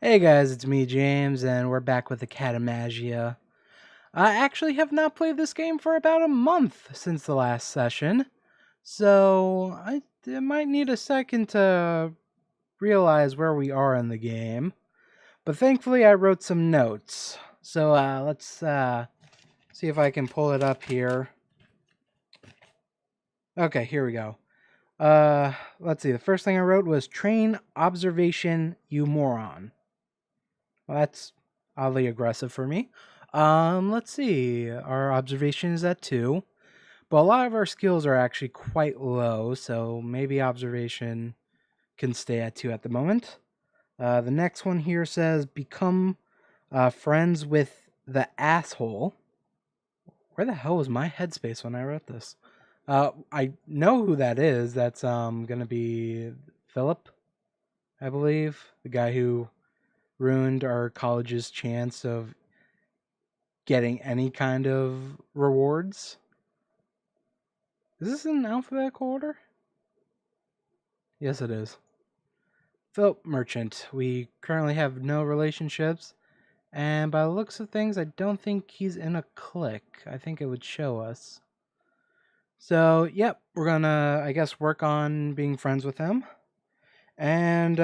Hey guys, it's me, James, and we're back with Academagia. I actually have not played this game for about a month since the last session, so I might need a second to realize where we are in the game. But thankfully, I wrote some notes, so let's see if I can pull it up here. Okay, here we go. Let's see. The first thing I wrote was train observation, you moron. Well, that's oddly aggressive for me. Let's see. Our observation is at 2, but a lot of our skills are actually quite low, so maybe observation can stay at 2 at the moment. The next one here says become friends with the asshole. Where the hell was my headspace when I wrote this? I know who that is. That's gonna be Philip, I believe, the guy who ruined our college's chance of getting any kind of rewards. Is this in alphabetical order? Yes, it is. Philip Merchant. We currently have no relationships, and by the looks of things, I don't think he's in a clique. I think it would show us. So, yep, we're gonna, I guess, work on being friends with him. And,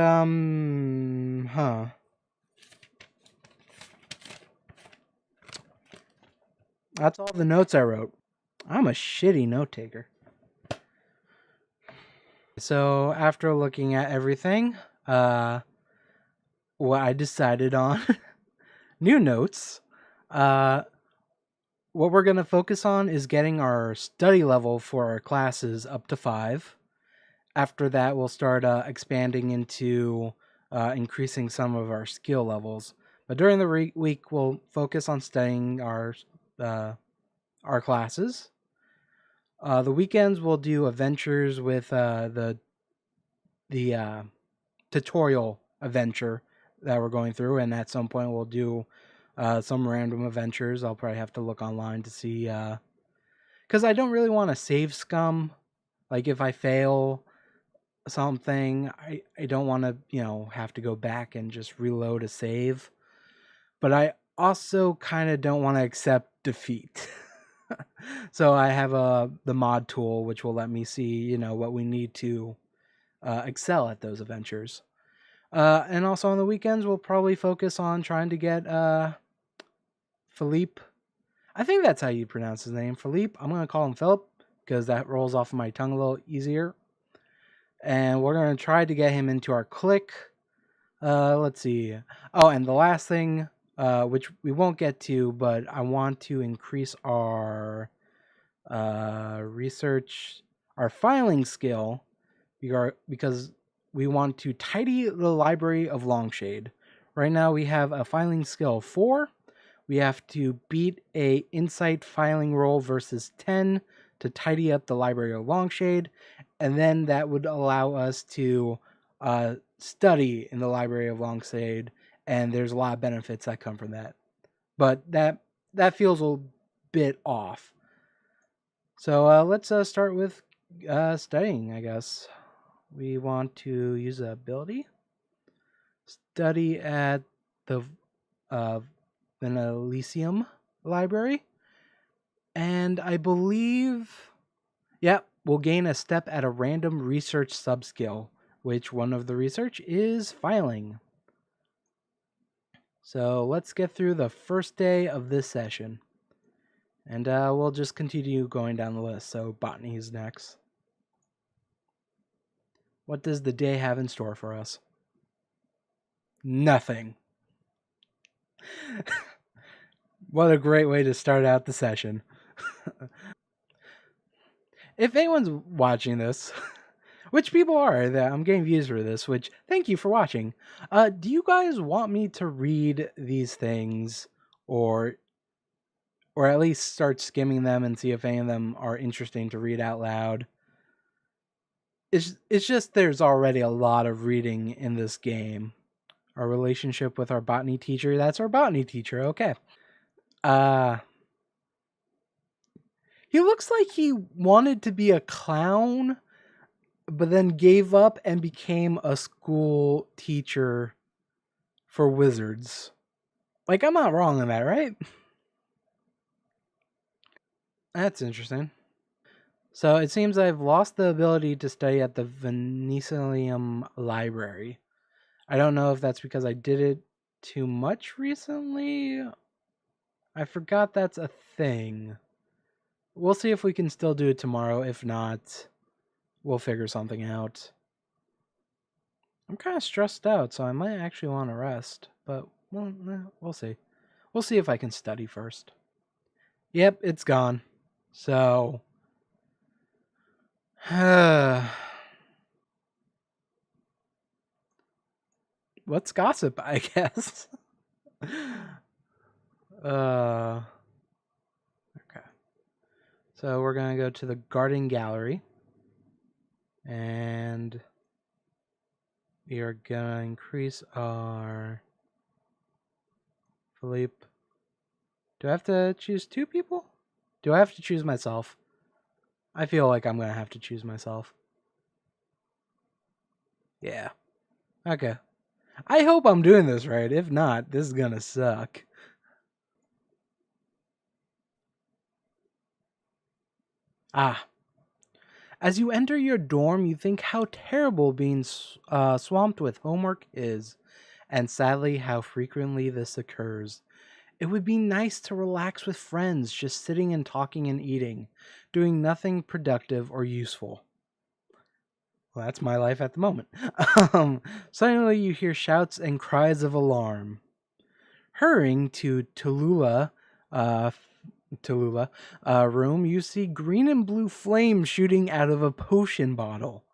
That's all the notes I wrote. I'm a shitty note taker. So, after looking at everything, what I decided on new notes. What we're going to focus on is getting our study level for our classes up to 5. After that, we'll start expanding into increasing some of our skill levels. But during the week, we'll focus on studying our classes. The weekends, we'll do adventures with the tutorial adventure that we're going through, and at some point, we'll do some random adventures. I'll probably have to look online to see, because I don't really want to save scum. Like if I fail something, I don't want to have to go back and just reload a save. But I also kind of don't want to accept defeat. So I have the mod tool which will let me see what we need to excel at those adventures. And also on the weekends we'll probably focus on trying to get Philippe. I think that's how you pronounce his name, Philippe. I'm going to call him Philip because that rolls off of my tongue a little easier. And we're going to try to get him into our clique. Let's see. Oh, and the last thing, which we won't get to, but I want to increase our research, our filing skill, because we want to tidy the library of Longshade. Right now we have a filing skill of 4. We have to beat a insight filing roll versus 10 to tidy up the library of Longshade, and then that would allow us to study in the library of Longshade, and there's a lot of benefits that come from that. But that feels a bit off. So let's start with studying, I guess. We want to use an ability. Study at the Elysium Library. And I believe, we'll gain a step at a random research subskill, which one of the research is filing. So let's get through the first day of this session. And we'll just continue going down the list. So botany is next. What does the day have in store for us? Nothing. What a great way to start out the session. If anyone's watching this, which people are, that I'm getting views for this, which thank you for watching. Do you guys want me to read these things or at least start skimming them and see if any of them are interesting to read out loud? It's just there's already a lot of reading in this game. Our relationship with our botany teacher, that's our botany teacher, okay. He looks like he wanted to be a clown, but then gave up and became a school teacher for wizards. Like, I'm not wrong on that, right? That's interesting. So it seems I've lost the ability to study at the Venetium Library. I don't know if that's because I did it too much recently. I forgot that's a thing. We'll see if we can still do it tomorrow. If not, we'll figure something out. I'm kind of stressed out, so I might actually want to rest. But we'll see. We'll see if I can study first. Yep, it's gone. So, let's gossip, I guess. Okay. So we're gonna go to the garden gallery, and we are gonna increase our Philippe. Do I have to choose 2 people? Do I have to choose myself? I feel like I'm gonna have to choose myself. Yeah. Okay. I hope I'm doing this right. If not, this is gonna suck. Ah. As you enter your dorm, you think how terrible being swamped with homework is, and sadly how frequently this occurs. It would be nice to relax with friends, just sitting and talking and eating, doing nothing productive or useful. Well, that's my life at the moment. Suddenly you hear shouts and cries of alarm. Hurrying to uh, room, you see green and blue flames shooting out of a potion bottle.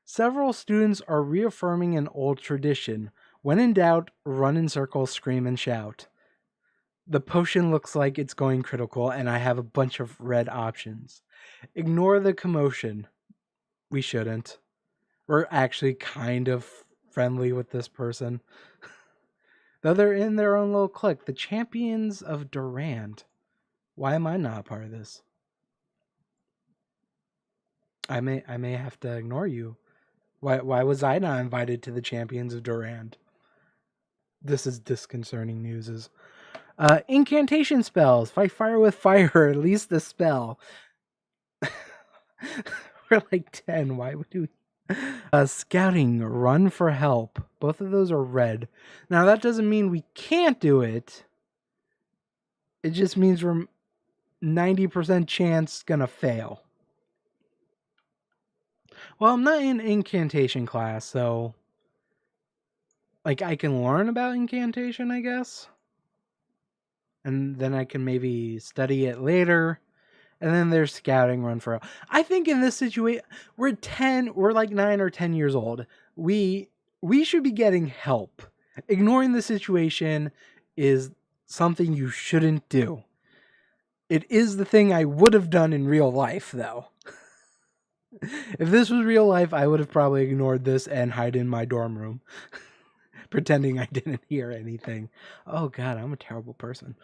Several students are reaffirming an old tradition. When in doubt, run in circles, scream, and shout. The potion looks like it's going critical, and I have a bunch of red options. Ignore the commotion. We shouldn't. We're actually kind of friendly with this person. Though they're in their own little clique, the champions of Durand. Why am I not a part of this? I may have to ignore you. Why was I not invited to the champions of Durand? This is disconcerting news. Incantation spells. Fight fire with fire. At least the spell. We're like 10. Why would we? Scouting. Run for help. Both of those are red. Now, that doesn't mean we can't do it. It just means we're 90% chance gonna fail. Well, I'm not in incantation class, so like I can learn about incantation, I guess. And then I can maybe study it later. And then there's scouting, run for. I think in this situation, we're like 9 or 10 years old. We should be getting help. Ignoring the situation is something you shouldn't do. It is the thing I would have done in real life, though. If this was real life, I would have probably ignored this and hide in my dorm room, pretending I didn't hear anything. Oh god, I'm a terrible person.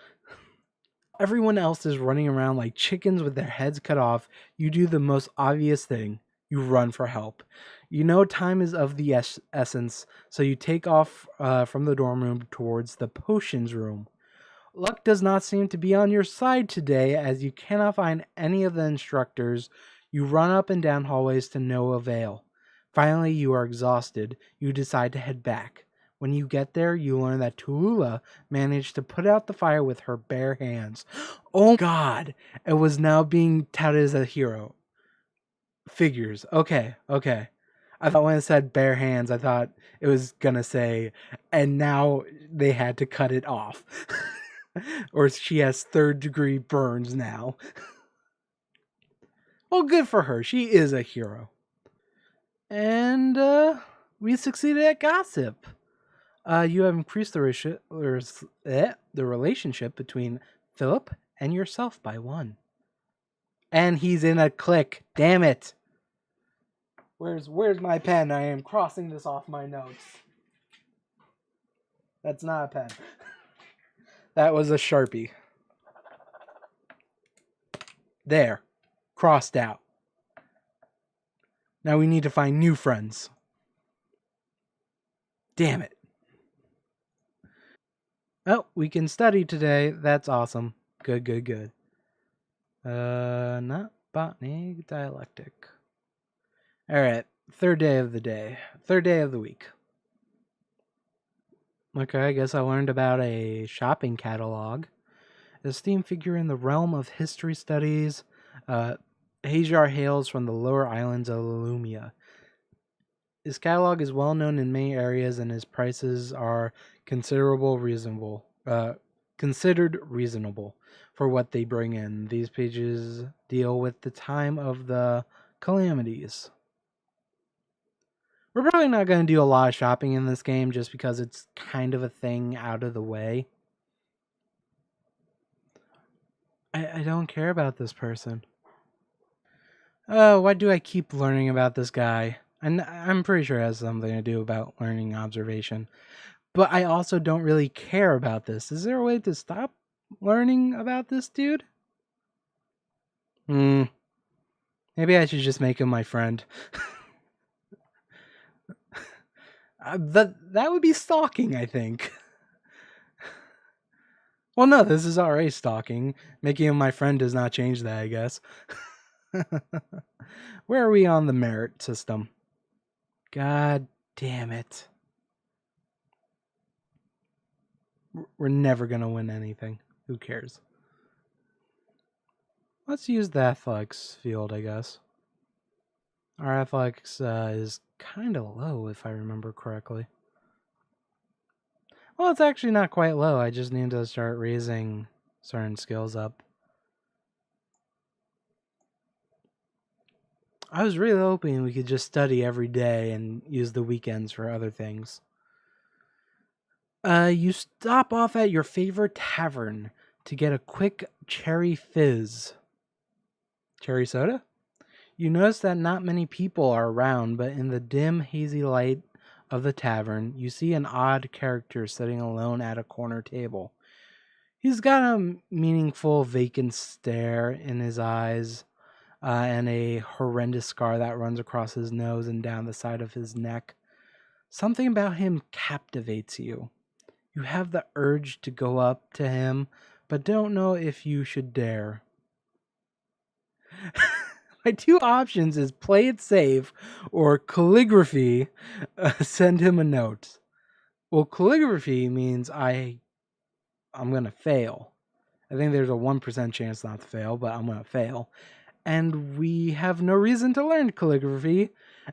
Everyone else is running around like chickens with their heads cut off. You do the most obvious thing. You run for help. You know time is of the essence, so you take off from the dorm room towards the potions room. Luck does not seem to be on your side today, as you cannot find any of the instructors. You run up and down hallways to no avail. Finally, you are exhausted. You decide to head back. When you get there, you learn that Tallulah managed to put out the fire with her bare hands. Oh god! It was now being touted as a hero. Figures. Okay. I thought when it said bare hands, I thought it was gonna say, and now they had to cut it off. Or she has 3rd-degree burns now. Well, good for her. She is a hero. And we succeeded at gossip. You have increased the relationship between Philip and yourself by 1. And he's in a clique. Damn it. Where's my pen? I am crossing this off my notes. That's not a pen. That was a Sharpie. There. Crossed out. Now we need to find new friends. Damn it. Oh, we can study today. That's awesome. Good, good, good. Not botany, dialectic. All right, third day of the day. Third day of the week. Okay, I guess I learned about a shopping catalog. A steam figure in the realm of history studies. Hajar hails from the lower islands of Lumia. His catalog is well known in many areas, and his prices are considered reasonable for what they bring in. These pages deal with the time of the calamities. We're probably not going to do a lot of shopping in this game just because it's kind of a thing out of the way. I don't care about this person. Why do I keep learning about this guy? And I'm pretty sure it has something to do about learning observation. But I also don't really care about this. Is there a way to stop learning about this dude? Maybe I should just make him my friend. That would be stalking, I think. Well, no, this is already stalking. Making him my friend does not change that, I guess. Where are we on the merit system? God damn it. We're never going to win anything. Who cares? Let's use the athletics field, I guess. Our athletics is kind of low, if I remember correctly. Well, it's actually not quite low. I just need to start raising certain skills up. I was really hoping we could just study every day and use the weekends for other things. You stop off at your favorite tavern to get a quick cherry fizz. Cherry soda? You notice that not many people are around, but in the dim, hazy light of the tavern, you see an odd character sitting alone at a corner table. He's got a meaningful, vacant stare in his eyes, and a horrendous scar that runs across his nose and down the side of his neck. Something about him captivates you. You have the urge to go up to him, but don't know if you should dare. My two options is play it safe or calligraphy, send him a note. Well, calligraphy means I'm going to fail. I think there's a 1% chance not to fail, but I'm going to fail. And we have no reason to learn calligraphy.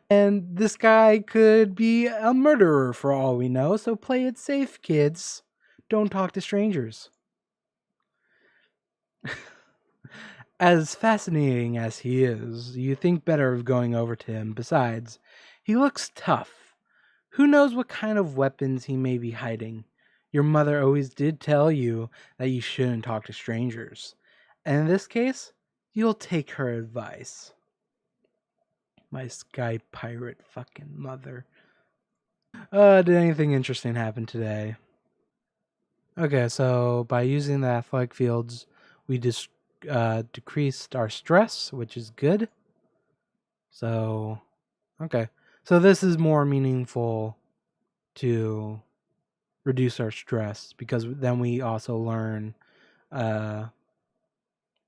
And this guy could be a murderer for all we know, so play it safe, kids. Don't talk to strangers. As fascinating as he is, you think better of going over to him. Besides, he looks tough. Who knows what kind of weapons he may be hiding? Your mother always did tell you that you shouldn't talk to strangers. And in this case, you'll take her advice. My sky pirate fucking mother. Did anything interesting happen today? Okay, so by using the athletic fields, we decreased our stress, which is good. So, okay. So this is more meaningful to reduce our stress because then we also learn,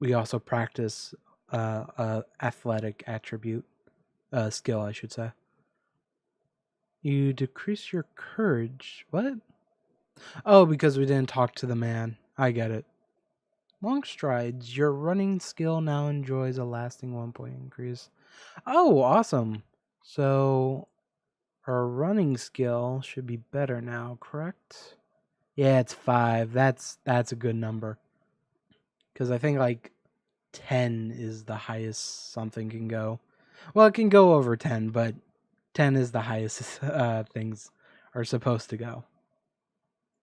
we also practice athletic attribute, skill, I should say. You decrease your courage. What? Oh, because we didn't talk to the man. I get it. Long strides. Your running skill now enjoys a lasting 1 point increase. Oh, awesome. So our running skill should be better now, correct? Yeah, it's 5. That's a good number. Because I think like 10 is the highest something can go. Well, it can go over 10, but 10 is the highest things are supposed to go.